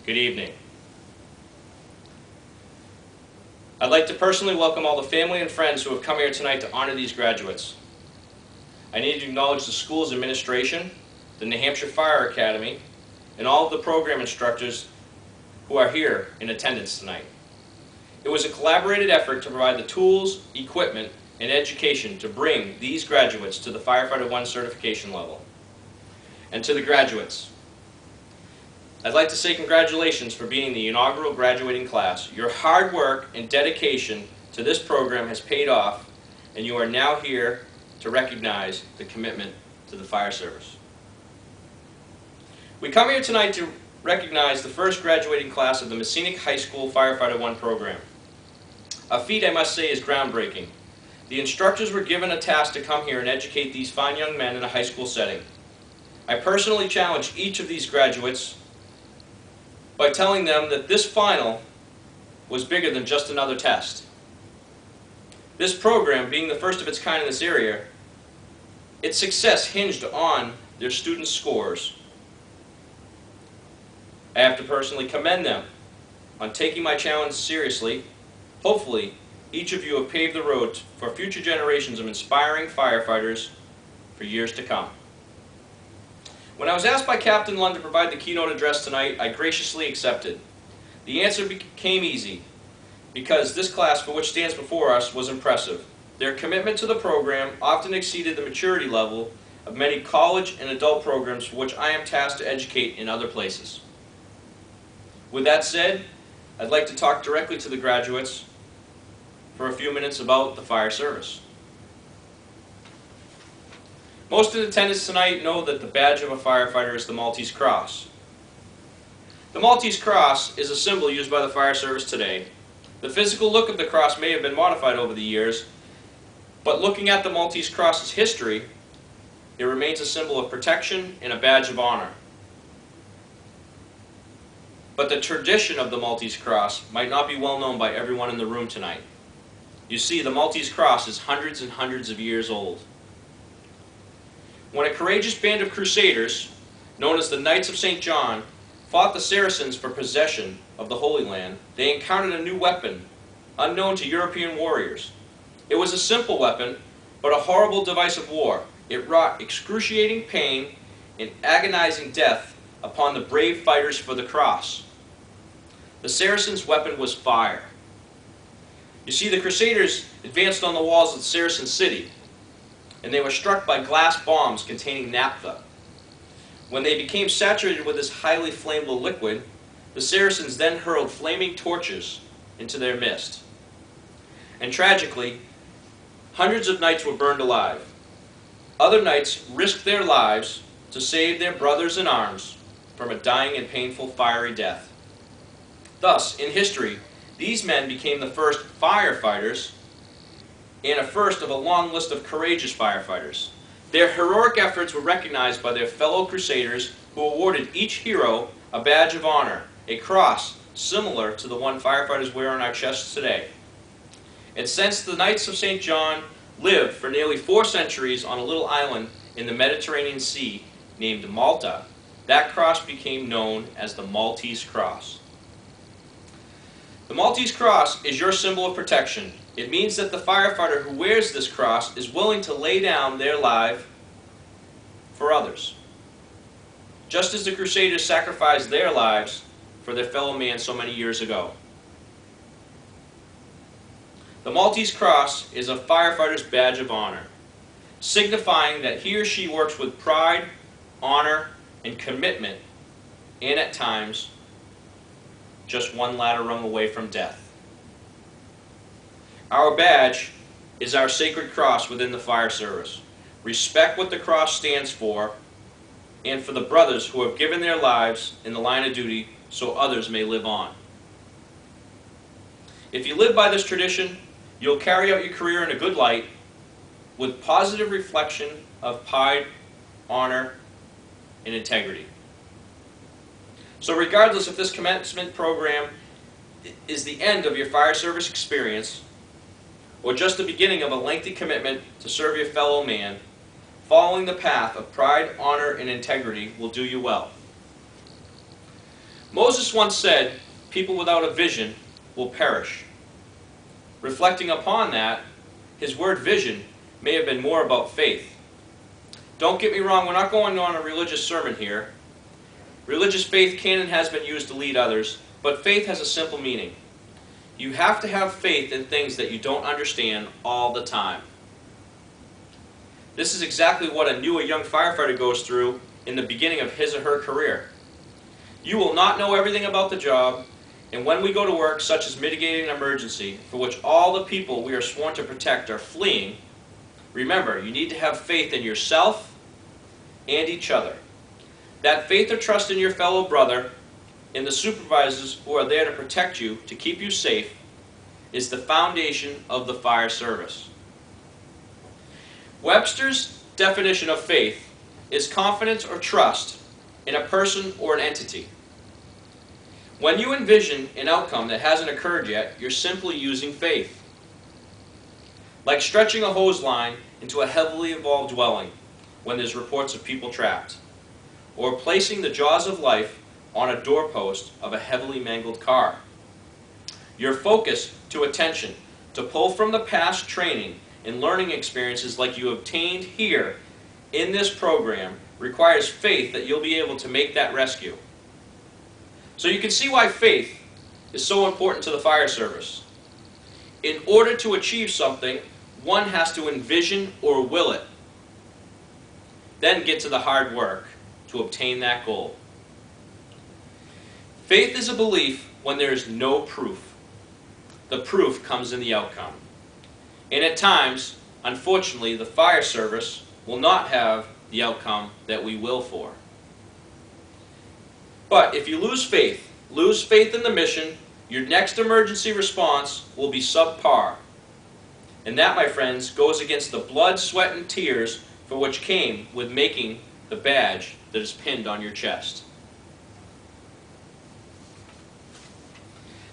Good evening. I'd like to personally welcome all the family and friends who have come here tonight to honor these graduates. I need to acknowledge the school's administration, the New Hampshire Fire Academy, and all of the program instructors who are here in attendance tonight. It was a collaborated effort to provide the tools, equipment, and education to bring these graduates to the Firefighter 1 certification level. And to the graduates, I'd like to say congratulations for being the inaugural graduating class. Your hard work and dedication to this program has paid off, and you are now here to recognize the commitment to the fire service. We come here tonight to recognize the first graduating class of the Mascenic High School Firefighter 1 program. A feat, I must say, is groundbreaking. The instructors were given a task to come here and educate these fine young men in a high school setting. I personally challenged each of these graduates by telling them that this final was bigger than just another test. This program, being the first of its kind in this area, its success hinged on their students' scores. I have to personally commend them on taking my challenge seriously. Hopefully, each of you have paved the road for future generations of inspiring firefighters for years to come. When I was asked by Captain Lund to provide the keynote address tonight, I graciously accepted. The answer became easy, because this class, for which stands before us, was impressive. Their commitment to the program often exceeded the maturity level of many college and adult programs for which I am tasked to educate in other places. With that said, I'd like to talk directly to the graduates for a few minutes about the fire service. Most in attendance tonight know that the badge of a firefighter is the Maltese Cross. The Maltese Cross is a symbol used by the fire service today. The physical look of the cross may have been modified over the years, but looking at the Maltese Cross's history, it remains a symbol of protection and a badge of honor. But the tradition of the Maltese Cross might not be well known by everyone in the room tonight. You see, the Maltese Cross is hundreds and hundreds of years old. When a courageous band of crusaders, known as the Knights of St. John, fought the Saracens for possession of the Holy Land, they encountered a new weapon, unknown to European warriors. It was a simple weapon, but a horrible device of war. It wrought excruciating pain and agonizing death upon the brave fighters for the cross. The Saracens' weapon was fire. You see, the Crusaders advanced on the walls of the Saracen city, and they were struck by glass bombs containing naphtha. When they became saturated with this highly flammable liquid, the Saracens then hurled flaming torches into their midst. And tragically, hundreds of knights were burned alive. Other knights risked their lives to save their brothers in arms from a dying and painful fiery death. Thus, in history, these men became the first firefighters and a first of a long list of courageous firefighters. Their heroic efforts were recognized by their fellow crusaders, who awarded each hero a badge of honor, a cross similar to the one firefighters wear on our chests today. And since the Knights of St. John lived for nearly 4 centuries on a little island in the Mediterranean Sea named Malta, that cross became known as the Maltese Cross. The Maltese Cross is your symbol of protection. It means that the firefighter who wears this cross is willing to lay down their life for others, just as the Crusaders sacrificed their lives for their fellow man so many years ago. The Maltese Cross is a firefighter's badge of honor, signifying that he or she works with pride, honor, and commitment, and at times, just one ladder rung away from death. Our badge is our sacred cross within the fire service. Respect what the cross stands for, and for the brothers who have given their lives in the line of duty so others may live on. If you live by this tradition, you'll carry out your career in a good light with positive reflection of pride, honor, and integrity. So regardless if this commencement program is the end of your fire service experience, or just the beginning of a lengthy commitment to serve your fellow man, following the path of pride, honor, and integrity will do you well. Moses once said, "People without a vision will perish." Reflecting upon that, his word vision may have been more about faith. Don't get me wrong, we're not going on a religious sermon here. Religious faith can and has been used to lead others, but faith has a simple meaning. You have to have faith in things that you don't understand all the time. This is exactly what a new or young firefighter goes through in the beginning of his or her career. You will not know everything about the job, and when we go to work, such as mitigating an emergency, for which all the people we are sworn to protect are fleeing, remember, you need to have faith in yourself and each other. That faith or trust in your fellow brother, in the supervisors who are there to protect you, to keep you safe, is the foundation of the fire service. Webster's definition of faith is confidence or trust in a person or an entity. When you envision an outcome that hasn't occurred yet, you're simply using faith. Like stretching a hose line into a heavily evolved dwelling when there's reports of people trapped, or placing the jaws of life on a doorpost of a heavily mangled car. Your focus to attention to pull from the past training and learning experiences like you obtained here in this program requires faith that you'll be able to make that rescue. So you can see why faith is so important to the fire service. In order to achieve something, one has to envision or will it, then get to the hard work to obtain that goal. Faith is a belief when there is no proof. The proof comes in the outcome. And at times, unfortunately, the fire service will not have the outcome that we will for. But if you lose faith in the mission, your next emergency response will be subpar. And that, my friends, goes against the blood, sweat, and tears for which came with making the badge that is pinned on your chest.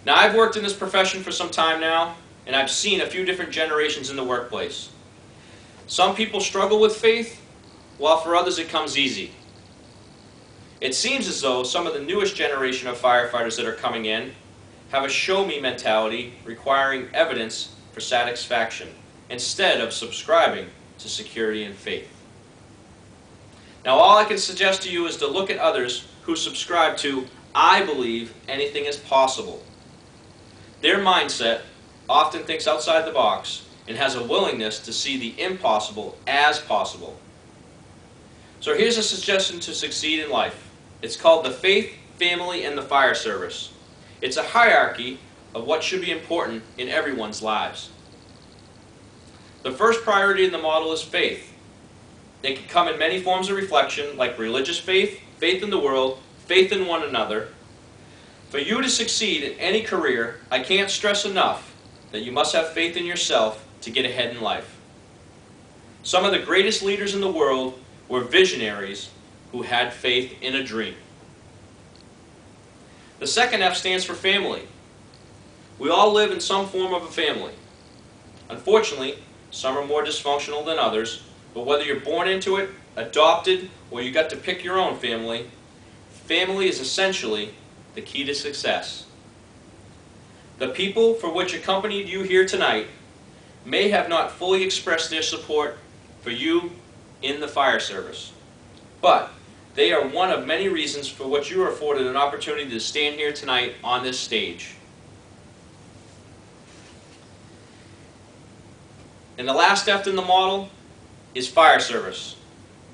Now, I've worked in this profession for some time now, and I've seen a few different generations in the workplace. Some people struggle with faith, while for others it comes easy. It seems as though some of the newest generation of firefighters that are coming in have a show-me mentality requiring evidence for satisfaction instead of subscribing to security and faith. Now, all I can suggest to you is to look at others who subscribe to, "I believe anything is possible." Their mindset often thinks outside the box and has a willingness to see the impossible as possible. So here's a suggestion to succeed in life. It's called the faith, family, and the fire service. It's a hierarchy of what should be important in everyone's lives. The first priority in the model is faith. It can come in many forms of reflection, like religious faith, faith in the world, faith in one another. For you to succeed in any career, I can't stress enough that you must have faith in yourself to get ahead in life. Some of the greatest leaders in the world were visionaries who had faith in a dream. The second F stands for family. We all live in some form of a family. Unfortunately, some are more dysfunctional than others, but whether you're born into it, adopted, or you got to pick your own family, family is essentially the key to success. The people for which accompanied you here tonight may have not fully expressed their support for you in the fire service, but they are one of many reasons for which you are afforded an opportunity to stand here tonight on this stage. And the last F in the model is fire service.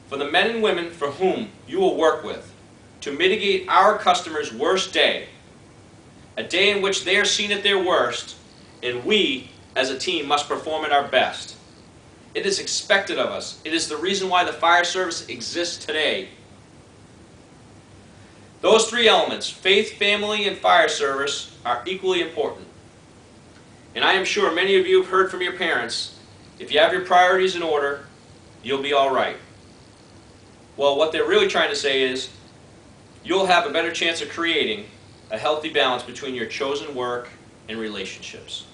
For the men and women for whom you will work with, to mitigate our customers' worst day, a day in which they are seen at their worst, and we, as a team, must perform at our best. It is expected of us. It is the reason why the fire service exists today. Those three elements, faith, family, and fire service, are equally important. And I am sure many of you have heard from your parents, if you have your priorities in order, you'll be all right. Well, what they're really trying to say is, you'll have a better chance of creating a healthy balance between your chosen work and relationships.